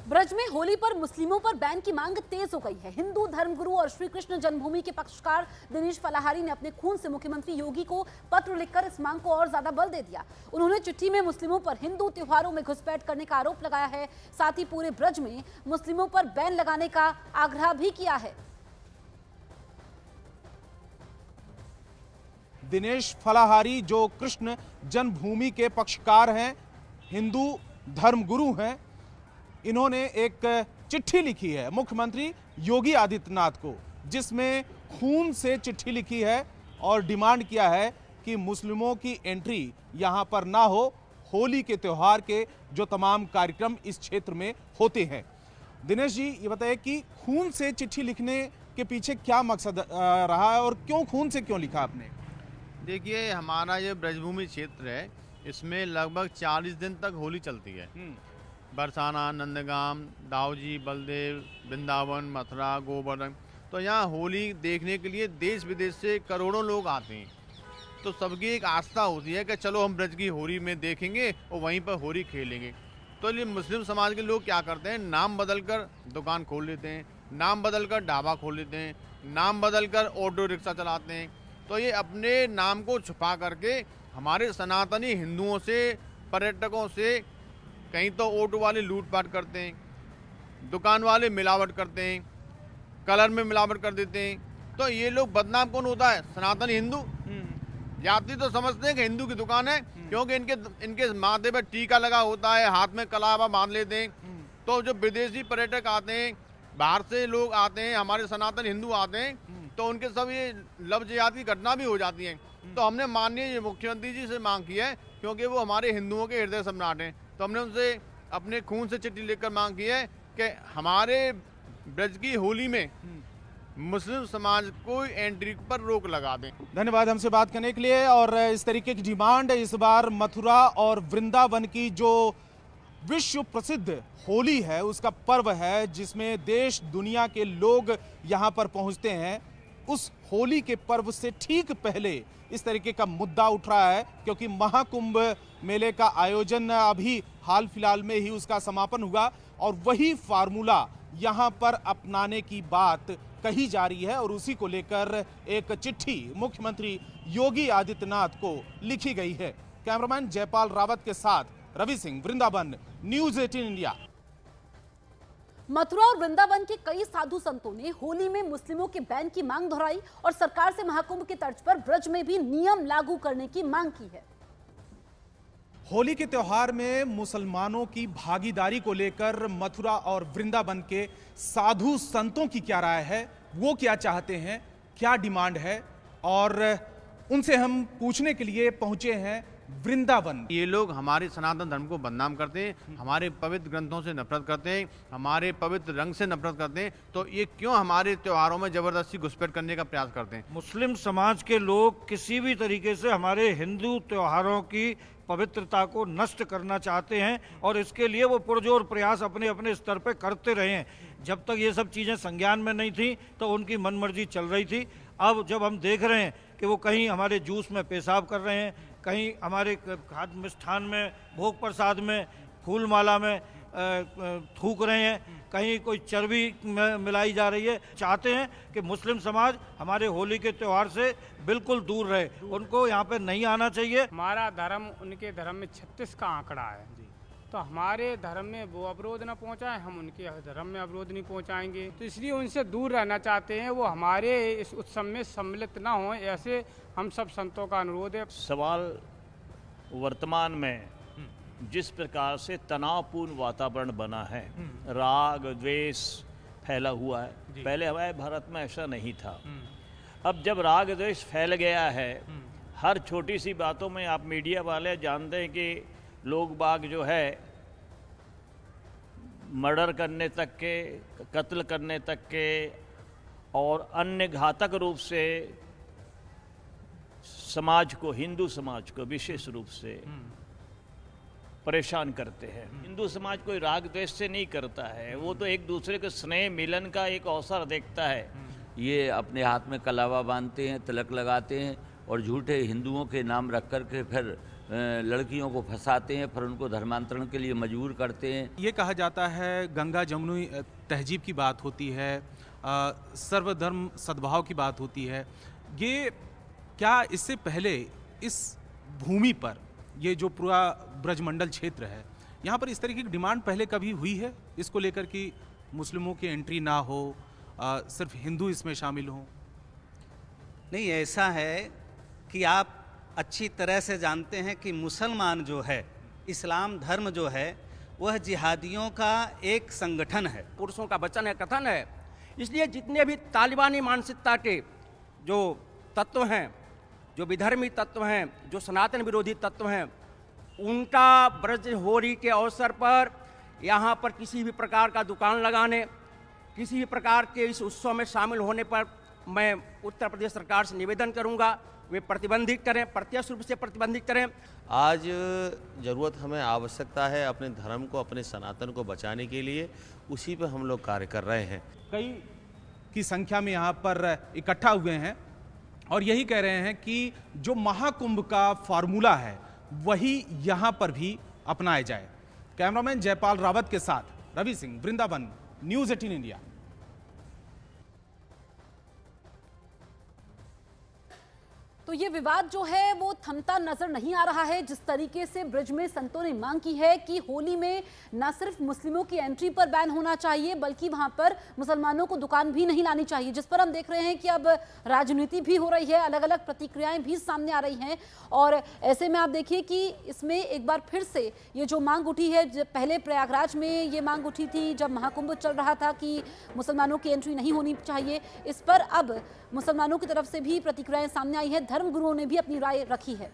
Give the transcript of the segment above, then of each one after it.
ब्रज में होली पर मुस्लिमों पर बैन की मांग तेज हो गई है। हिंदू धर्मगुरु और श्री कृष्ण जन्मभूमि के पक्षकार दिनेश फलाहारी ने अपने खून से मुख्यमंत्री योगी को पत्र लिखकर इस मांग को और ज्यादा बल दे दिया। उन्होंने चिट्ठी में मुस्लिमों पर हिंदू त्योहारों में घुसपैठ करने का आरोप लगाया है। साथ ही पूरे ब्रज में मुस्लिमों पर बैन लगाने का आग्रह भी किया है। दिनेश फलाहारी जो कृष्ण जन्मभूमि के पक्षकार हैं, हिंदू धर्मगुरु हैं, इन्होंने एक चिट्ठी लिखी है मुख्यमंत्री योगी आदित्यनाथ को, जिसमें खून से चिट्ठी लिखी है और डिमांड किया है कि मुस्लिमों की एंट्री यहां पर ना हो। होली के त्यौहार के जो तमाम कार्यक्रम इस क्षेत्र में होते हैं। दिनेश जी, ये बताइए कि खून से चिट्ठी लिखने के पीछे क्या मकसद रहा है और क्यों खून से क्यों लिखा आपने? देखिए, हमारा ये ब्रजभूमि क्षेत्र है, इसमें लगभग 40 दिन तक होली चलती है। बरसाना, नंदगाम, दाऊजी, बलदेव, वृंदावन, मथुरा, गोवर्धन। तो यहाँ होली देखने के लिए देश विदेश से करोड़ों लोग आते हैं। तो सबकी एक आस्था होती है कि चलो हम ब्रज की होली में देखेंगे और वहीं पर होली खेलेंगे। तो ये मुस्लिम समाज के लोग क्या करते हैं, नाम बदलकर दुकान खोल लेते हैं, नाम बदलकर ढाबा खोल लेते हैं, नाम बदलकर ऑटो रिक्शा चलाते हैं। तो ये अपने नाम को छुपा करके हमारे सनातनी हिंदुओं से, पर्यटकों से, कहीं तो ऑटो वाले लूटपाट करते हैं, दुकान वाले मिलावट करते हैं, कलर में मिलावट कर देते हैं। तो ये लोग बदनाम कौन होता है? सनातनी हिंदू। यात्री तो समझते हैं कि हिंदू की दुकान है, क्योंकि इनके माथे पर टीका लगा होता है, हाथ में कलावा बांध लेते हैं। तो जो विदेशी पर्यटक आते हैं, बाहर से लोग आते हैं, हमारे सनातन हिंदू आते हैं, तो उनके सब ये लव जिहाद की घटना भी हो जाती है। तो हमने माननीय मुख्यमंत्री जी से मांग की है, क्योंकि वो हमारे हिंदुओं के हृदय सम्राट हैं। तो हमने उनसे अपने खून से चिट्ठी लिखकर मांग की है कि हमारे ब्रज की होली में मुस्लिम समाज को एंट्री पर रोक लगा दें। धन्यवाद हमसे बात करने के लिए। और इस तरीके की डिमांड इस बार मथुरा और वृंदावन की जो विश्व प्रसिद्ध होली है, उसका पर्व है, जिसमें देश दुनिया के लोग यहाँ पर पहुँचते हैं, उस होली के पर्व से ठीक पहले इस तरीके का मुद्दा उठ रहा है, क्योंकि महाकुंभ मेले का आयोजन अभी हाल फिलहाल में ही उसका समापन हुआ और वही फार्मूला यहाँ पर अपनाने की बात कही जा रही है और उसी को लेकर एक चिट्ठी मुख्यमंत्री योगी आदित्यनाथ को लिखी गई है। कैमरामैन जयपाल रावत के साथ रवि सिंह, वृंदावन, न्यूज़ 18 इंडिया। मथुरा और वृंदावन के कई साधु संतों ने होली में मुस्लिमों के बैन की मांग दोहराई और सरकार से महाकुंभ के तर्ज पर ब्रज में भी नियम लागू करने की मांग की है। होली के त्योहार में मुसलमानों की भागीदारी को लेकर मथुरा और वृंदावन के साधु संतों की क्या राय है, वो क्या चाहते हैं, क्या डिमांड है, और उनसे हम पूछने के लिए पहुंचे हैं वृंदावन। ये लोग हमारे सनातन धर्म को बदनाम करते हैं, हमारे पवित्र ग्रंथों से नफरत करते हैं, हमारे पवित्र रंग से नफरत करते हैं। तो ये क्यों हमारे त्योहारों में जबरदस्ती घुसपैठ करने का प्रयास करते हैं? मुस्लिम समाज के लोग किसी भी तरीके से हमारे हिंदू त्योहारों की पवित्रता को नष्ट करना चाहते हैं और इसके लिए वो पुरजोर प्रयास अपने अपने स्तर पर करते रहे हैं। जब तक ये सब चीज़ें संज्ञान में नहीं थी तो उनकी मनमर्जी चल रही थी। अब जब हम देख रहे हैं कि वो कहीं हमारे जूस में पेशाब कर रहे हैं, कहीं हमारे खाद्य मिष्ठान में, भोग प्रसाद में, फूल माला में थूक रहे हैं, कहीं कोई चर्बी मिलाई जा रही है, चाहते हैं कि मुस्लिम समाज हमारे होली के त्यौहार से बिल्कुल दूर रहे, उनको यहाँ पे नहीं आना चाहिए। हमारा धर्म उनके धर्म में 36 का आंकड़ा है, तो हमारे धर्म में वो अवरोध न पहुंचाएं, हम उनके धर्म में अवरोध नहीं पहुंचाएंगे। तो इसलिए उनसे दूर रहना चाहते हैं, वो हमारे इस उत्सव में सम्मिलित ना हों, ऐसे हम सब संतों का अनुरोध है। सवाल वर्तमान में जिस प्रकार से तनावपूर्ण वातावरण बना है, राग द्वेष फैला हुआ है, पहले हमारे भारत में ऐसा नहीं था। अब जब राग द्वेष फैल गया है, हर छोटी सी बातों में, आप मीडिया वाले जानते हैं कि लोग बाग जो है मर्डर करने तक के, कत्ल करने तक के और अन्य घातक रूप से समाज को, हिंदू समाज को विशेष रूप से परेशान करते हैं। हिंदू समाज कोई राग द्वेष से नहीं करता है, वो तो एक दूसरे के स्नेह मिलन का एक अवसर देखता है। ये अपने हाथ में कलावा बांधते हैं, तिलक लगाते हैं और झूठे हिंदुओं के नाम रख कर के फिर लड़कियों को फंसाते हैं, फिर उनको धर्मांतरण के लिए मजबूर करते हैं। ये कहा जाता है गंगा जमुनी तहजीब की बात होती है, सर्वधर्म सद्भाव की बात होती है। ये क्या इससे पहले इस भूमि पर, ये जो पूरा ब्रजमंडल क्षेत्र है, यहाँ पर इस तरीके की डिमांड पहले कभी हुई है इसको लेकर कि मुस्लिमों की एंट्री ना हो, सिर्फ हिंदू इसमें शामिल हों? नहीं, ऐसा है कि आप अच्छी तरह से जानते हैं कि मुसलमान जो है, इस्लाम धर्म जो है, वह जिहादियों का एक संगठन है। पुरुषों का वचन है, कथन है। इसलिए जितने भी तालिबानी मानसिकता के जो तत्व हैं, जो विधर्मी तत्व हैं, जो सनातन विरोधी तत्व हैं, उनका ब्रज होली के अवसर पर यहाँ पर किसी भी प्रकार का दुकान लगाने, किसी भी प्रकार के इस उत्सव में शामिल होने पर मैं उत्तर प्रदेश सरकार से निवेदन करूँगा वे प्रतिबंधित करें, प्रत्यक्ष रूप से प्रतिबंधित करें। आज ज़रूरत हमें, आवश्यकता है अपने धर्म को, अपने सनातन को बचाने के लिए, उसी पर हम लोग कार्य कर रहे हैं। कई की संख्या में यहाँ पर इकट्ठा हुए हैं और यही कह रहे हैं कि जो महाकुंभ का फार्मूला है वही यहाँ पर भी अपनाया जाए। कैमरामैन जयपाल रावत के साथ रवि सिंह, वृंदावन, न्यूज़ 18 इंडिया। तो ये विवाद जो है वो थमता नजर नहीं आ रहा है। जिस तरीके से ब्रिज में संतों ने मांग की है कि होली में न सिर्फ मुस्लिमों की एंट्री पर बैन होना चाहिए बल्कि वहां पर मुसलमानों को दुकान भी नहीं लानी चाहिए, जिस पर हम देख रहे हैं कि अब राजनीति भी हो रही है, अलग अलग प्रतिक्रियाएं भी सामने आ रही हैं। और ऐसे में आप देखिए कि इसमें एक बार फिर से ये जो मांग उठी है, पहले प्रयागराज में ये मांग उठी थी जब महाकुंभ चल रहा था कि मुसलमानों की एंट्री नहीं होनी चाहिए, इस पर अब मुसलमानों की तरफ से भी प्रतिक्रियाएं सामने आई है, धर्म गुरुओं ने भी अपनी राय रखी है।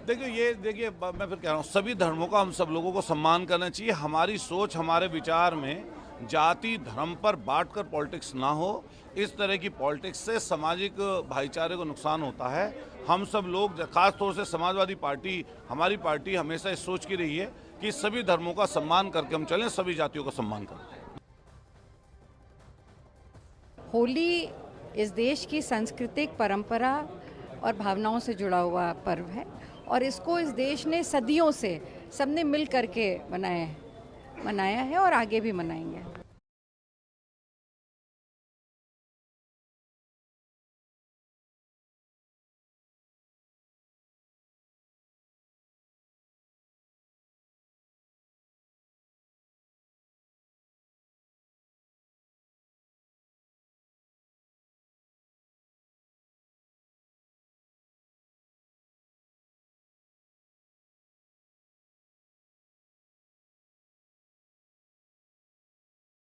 देखिए मैं फिर कह रहा हूँ, सभी धर्मों का हम सब लोगों को सम्मान करना चाहिए। हमारी सोच, हमारे विचार में जाति धर्म पर बांटकर पॉलिटिक्स ना हो। इस तरह की पॉलिटिक्स से सामाजिक भाईचारे को नुकसान होता है। हम सब लोग, खास तौर से समाजवादी पार्टी, हमारी पार्टी हमेशा इस सोच की रही है कि सभी धर्मों का सम्मान करके हम चलें, सभी जातियों का सम्मान करें। होली इस देश की सांस्कृतिक परंपरा और भावनाओं से जुड़ा हुआ पर्व है और इसको इस देश ने सदियों से सबने मिल करके मनाया है और आगे भी मनाएंगे।